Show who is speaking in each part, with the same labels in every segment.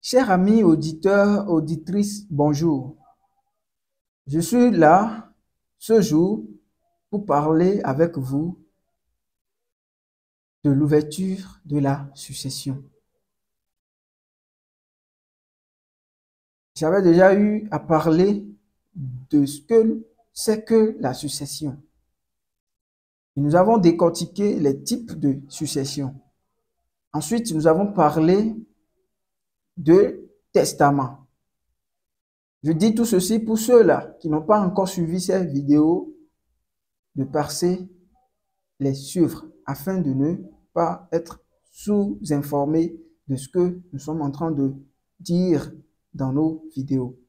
Speaker 1: Chers amis auditeurs, auditrices, bonjour. Je suis là ce jour pour parler avec vous de l'ouverture de la succession. J'avais déjà eu à parler de ce que c'est que la succession. Et nous avons décortiqué les types de succession. Ensuite, nous avons parlé de testament. Je dis tout ceci pour ceux-là qui n'ont pas encore suivi ces vidéos, de passer les suivre afin de ne pas être sous-informés de ce que nous sommes en train de dire dans nos vidéos.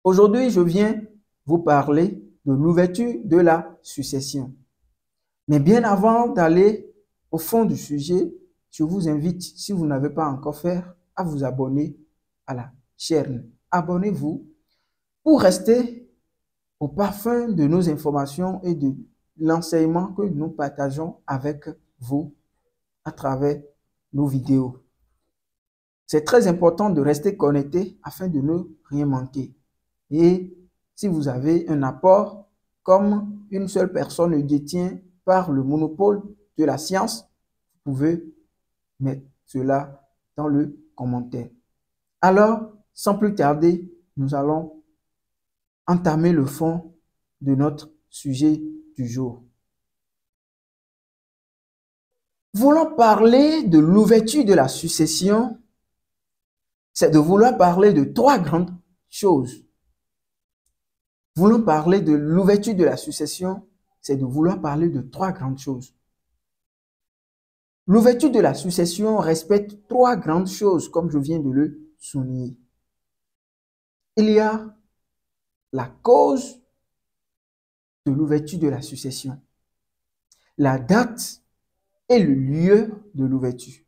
Speaker 1: Aujourd'hui, je viens vous parler de l'ouverture de la succession. Mais bien avant d'aller au fond du sujet, je vous invite, si vous n'avez pas encore fait, à vous abonner à la chaîne. Abonnez-vous pour rester au parfum de nos informations et de l'enseignement que nous partageons avec vous à travers nos vidéos. C'est très important de rester connecté afin de ne rien manquer. Et si vous avez un apport, comme une seule personne le détient par le monopole de la science, vous pouvez mettre cela dans le commentaire. Alors, sans plus tarder, nous allons entamer le fond de notre sujet du jour. Voulant parler de l'ouverture de la succession, c'est de vouloir parler de trois grandes choses. Voulant parler de l'ouverture de la succession, c'est de vouloir parler de trois grandes choses. L'ouverture de la succession respecte trois grandes choses, comme je viens de le souligner. Il y a la cause de l'ouverture de la succession, la date et le lieu de l'ouverture.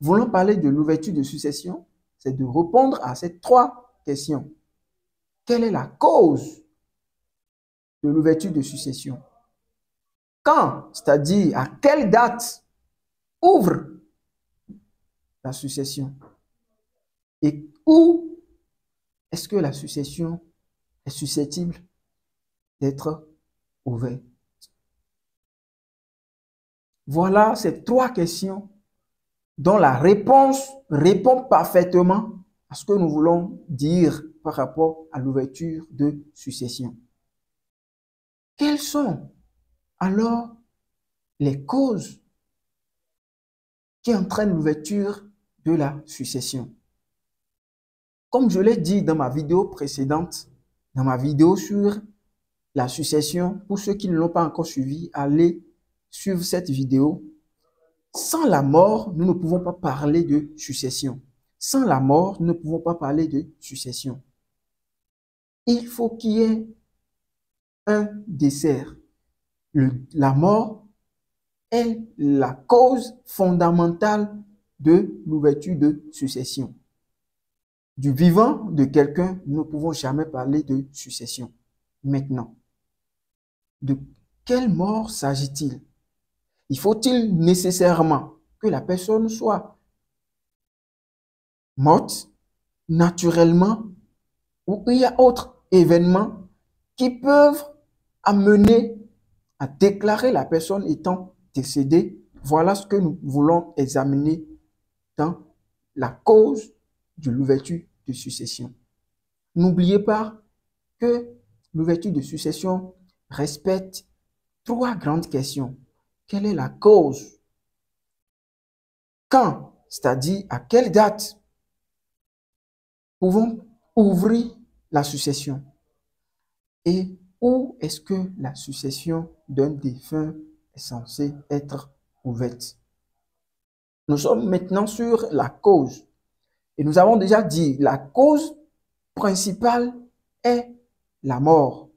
Speaker 1: Voulant parler de l'ouverture de succession, c'est de répondre à ces trois questions. Quelle est la cause de l'ouverture de succession? Quand, c'est-à-dire à quelle date ouvre la succession? Et où est-ce que la succession est susceptible d'être ouverte? Voilà ces trois questions dont la réponse répond parfaitement à ce que nous voulons dire par rapport à l'ouverture de succession. Quelles sont alors les causes qui entraînent l'ouverture de la succession? Comme je l'ai dit dans ma vidéo précédente, dans ma vidéo sur la succession, pour ceux qui ne l'ont pas encore suivi, allez suivre cette vidéo. Sans la mort, nous ne pouvons pas parler de succession. Sans la mort, nous ne pouvons pas parler de succession. Il faut qu'il y ait un décès. La mort est la cause fondamentale de l'ouverture de succession. Du vivant de quelqu'un, nous ne pouvons jamais parler de succession. Maintenant, de quelle mort s'agit-il? Il faut-il nécessairement que la personne soit morte naturellement ou il y a autres événements qui peuvent amener à déclarer la personne étant décédée? Voilà ce que nous voulons examiner dans la cause de l'ouverture de succession. N'oubliez pas que l'ouverture de succession respecte trois grandes questions. Quelle est la cause? Quand, c'est-à-dire à quelle date pouvons ouvrir la succession? Et où est-ce que la succession d'un défunt est censée être ouverte? Nous sommes maintenant sur la cause. Et nous avons déjà dit, la cause principale est la mort.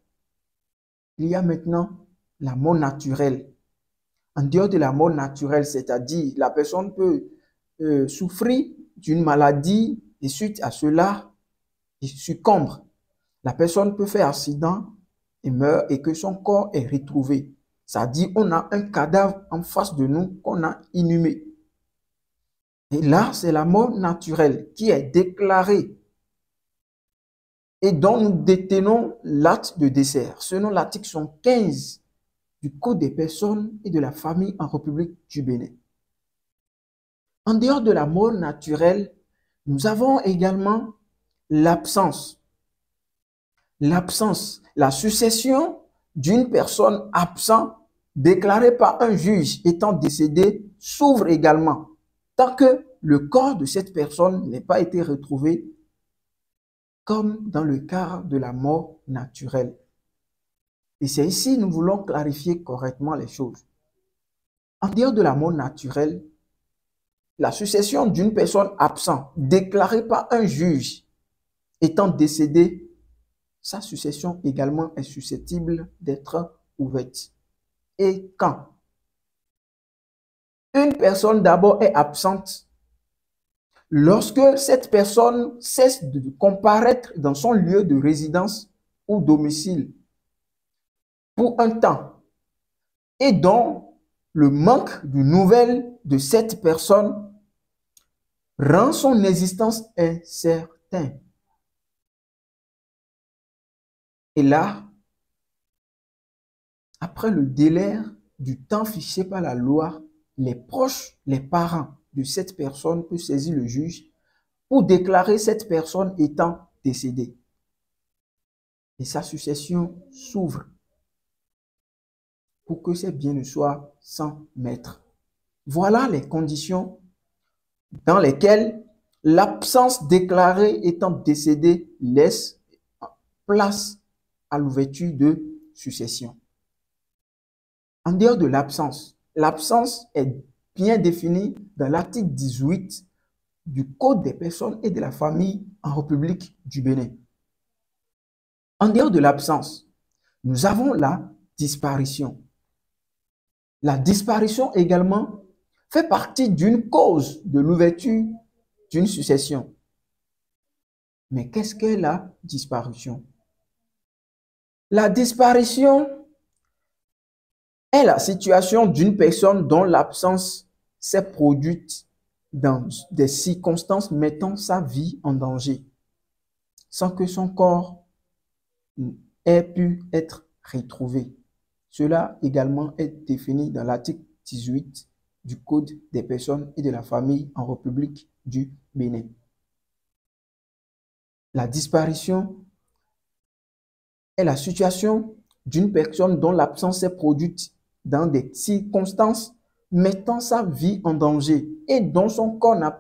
Speaker 1: Il y a maintenant la mort naturelle. En dehors de la mort naturelle, c'est-à-dire la personne peut souffrir d'une maladie et suite à cela, il succombe. La personne peut faire accident et meurt et que son corps est retrouvé. C'est-à-dire on a un cadavre en face de nous qu'on a inhumé. Et là, c'est la mort naturelle qui est déclarée et dont nous détenons l'acte de décès. Selon l'article 115 du Code des personnes et de la famille en République du Bénin. En dehors de la mort naturelle, nous avons également l'absence. L'absence, la succession d'une personne absente déclarée par un juge étant décédée s'ouvre également, tant que le corps de cette personne n'ait pas été retrouvé, comme dans le cas de la mort naturelle. Et c'est ici que nous voulons clarifier correctement les choses. En dehors de la mort naturelle, la succession d'une personne absente déclarée par un juge étant décédée, sa succession également est susceptible d'être ouverte. Et quand une personne d'abord est absente, lorsque cette personne cesse de comparaître dans son lieu de résidence ou domicile pour un temps et dont le manque de nouvelles de cette personne rend son existence incertaine. Et là, après le délai du temps fixé par la loi, les proches, les parents de cette personne peuvent saisir le juge pour déclarer cette personne étant décédée. Et sa succession s'ouvre pour que ces biens ne soient sans maître. Voilà les conditions dans lesquelles l'absence déclarée étant décédée laisse place à l'ouverture de succession. En dehors de l'absence, l'absence est bien définie dans l'article 18 du Code des personnes et de la famille en République du Bénin. En dehors de l'absence, nous avons la disparition. La disparition également fait partie d'une cause de l'ouverture d'une succession. Mais qu'est-ce qu'est la disparition? La disparition est la situation d'une personne dont l'absence s'est produite dans des circonstances mettant sa vie en danger, sans que son corps ait pu être retrouvé. Cela également est défini dans l'article 18 du Code des personnes et de la famille en République du Bénin. La disparition est la situation d'une personne dont l'absence est produite dans des circonstances mettant sa vie en danger et dont son corps n'a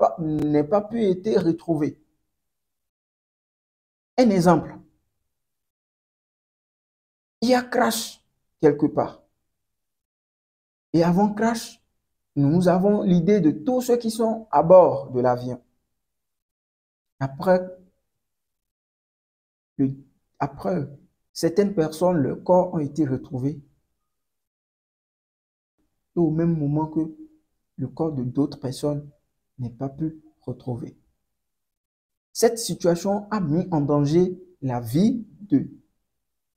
Speaker 1: pas pu être retrouvé. Un exemple. Il y a crash quelque part. Et avant crash, nous avons l'idée de tous ceux qui sont à bord de l'avion. Après, certaines personnes, leurs corps ont été retrouvés. Et au même moment que le corps de d'autres personnes n'est pas pu retrouver. Cette situation a mis en danger la vie de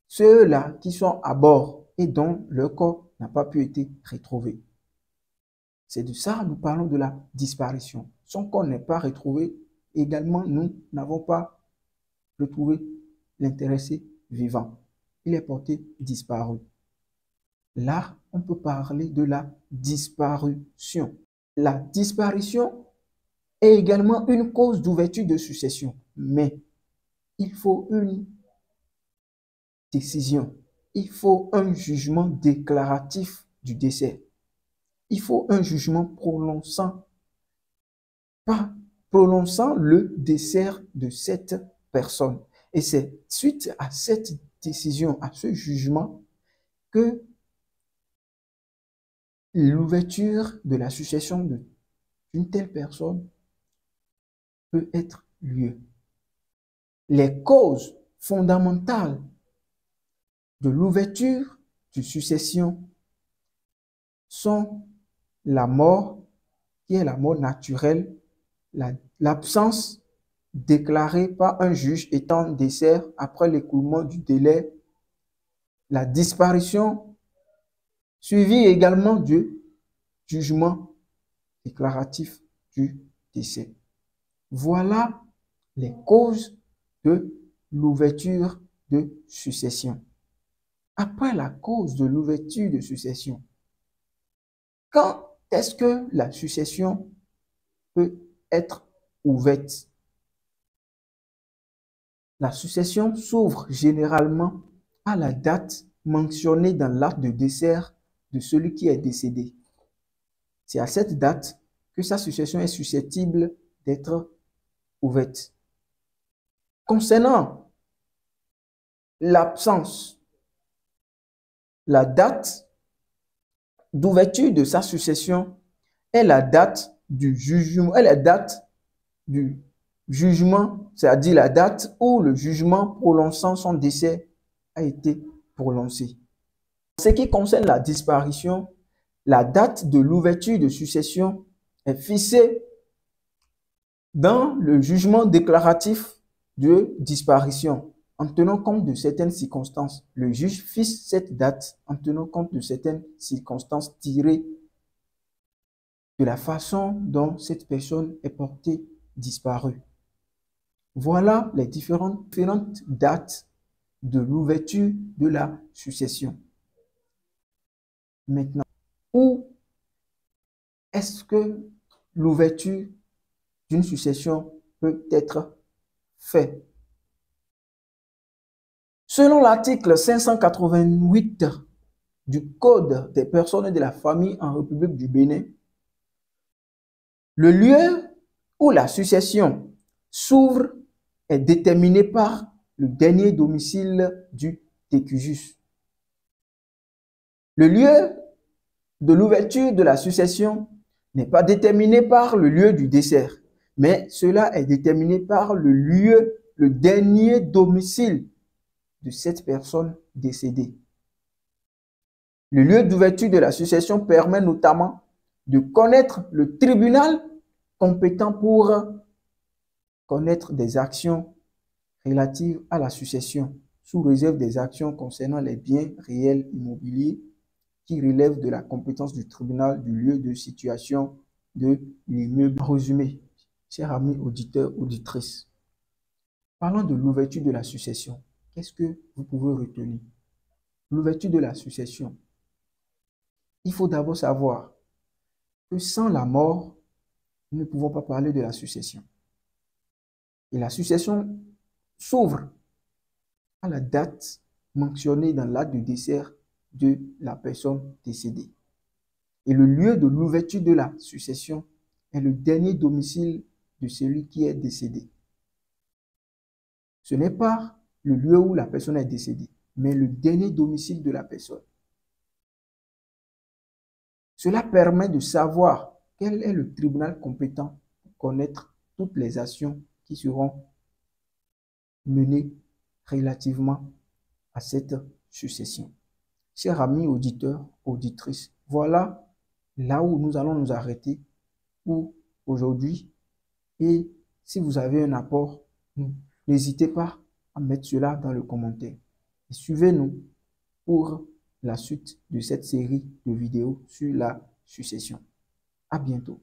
Speaker 1: ceux-là qui sont à bord et dont leur corps n'a pas pu être retrouvé. C'est de ça que nous parlons de la disparition. Son corps n'est pas retrouvé. Également, nous n'avons pas retrouvé l'intéressé vivant. Il est porté disparu. Là, on peut parler de la disparition. La disparition est également une cause d'ouverture de succession. Mais il faut une décision. Il faut un jugement déclaratif du décès. Il faut un jugement prononçant le décès de cette personne. Et c'est suite à cette décision, à ce jugement, que l'ouverture de la succession d'une telle personne peut être lieu. Les causes fondamentales de l'ouverture de succession sont la mort, qui est la mort naturelle, l'absence déclarée par un juge étant décès après l'écoulement du délai, la disparition, suivie également du jugement déclaratif du décès. Voilà les causes de l'ouverture de succession. Après la cause de l'ouverture de succession, quand est-ce que la succession peut être ouverte? La succession s'ouvre généralement à la date mentionnée dans l'acte de décès de celui qui est décédé. C'est à cette date que sa succession est susceptible d'être ouverte. Concernant l'absence, la date d'ouverture de sa succession est la date du jugement, c'est-à-dire la date où le jugement prolongeant son décès a été prononcé. En ce qui concerne la disparition, la date de l'ouverture de succession est fixée dans le jugement déclaratif de disparition. En tenant compte de certaines circonstances, le juge fixe cette date en tenant compte de certaines circonstances tirées de la façon dont cette personne est portée disparue. Voilà les différentes dates de l'ouverture de la succession. Maintenant, où est-ce que l'ouverture d'une succession peut être faite? Selon l'article 588 du Code des personnes et de la famille en République du Bénin, le lieu où la succession s'ouvre est déterminé par le dernier domicile du décujus. Le lieu de l'ouverture de la succession n'est pas déterminé par le lieu du décès, mais cela est déterminé par le dernier domicile de cette personne décédée. Le lieu d'ouverture de la succession permet notamment de connaître le tribunal compétent pour connaître des actions relatives à la succession, sous réserve des actions concernant les biens réels immobiliers qui relèvent de la compétence du tribunal du lieu de situation de l'immeuble. En résumé, chers amis auditeurs, auditrices, parlant de l'ouverture de la succession, qu'est-ce que vous pouvez retenir? L'ouverture de la succession. Il faut d'abord savoir que sans la mort, nous ne pouvons pas parler de la succession. Et la succession s'ouvre à la date mentionnée dans l'acte de décès de la personne décédée. Et le lieu de l'ouverture de la succession est le dernier domicile de celui qui est décédé. Ce n'est pas le lieu où la personne est décédée, mais le dernier domicile de la personne. Cela permet de savoir quel est le tribunal compétent pour connaître toutes les actions qui seront menées relativement à cette succession. Chers amis auditeurs, auditrices, voilà là où nous allons nous arrêter pour aujourd'hui. Et si vous avez un apport, n'hésitez pas à mettre cela dans le commentaire. Et suivez-nous pour la suite de cette série de vidéos sur la succession. À bientôt.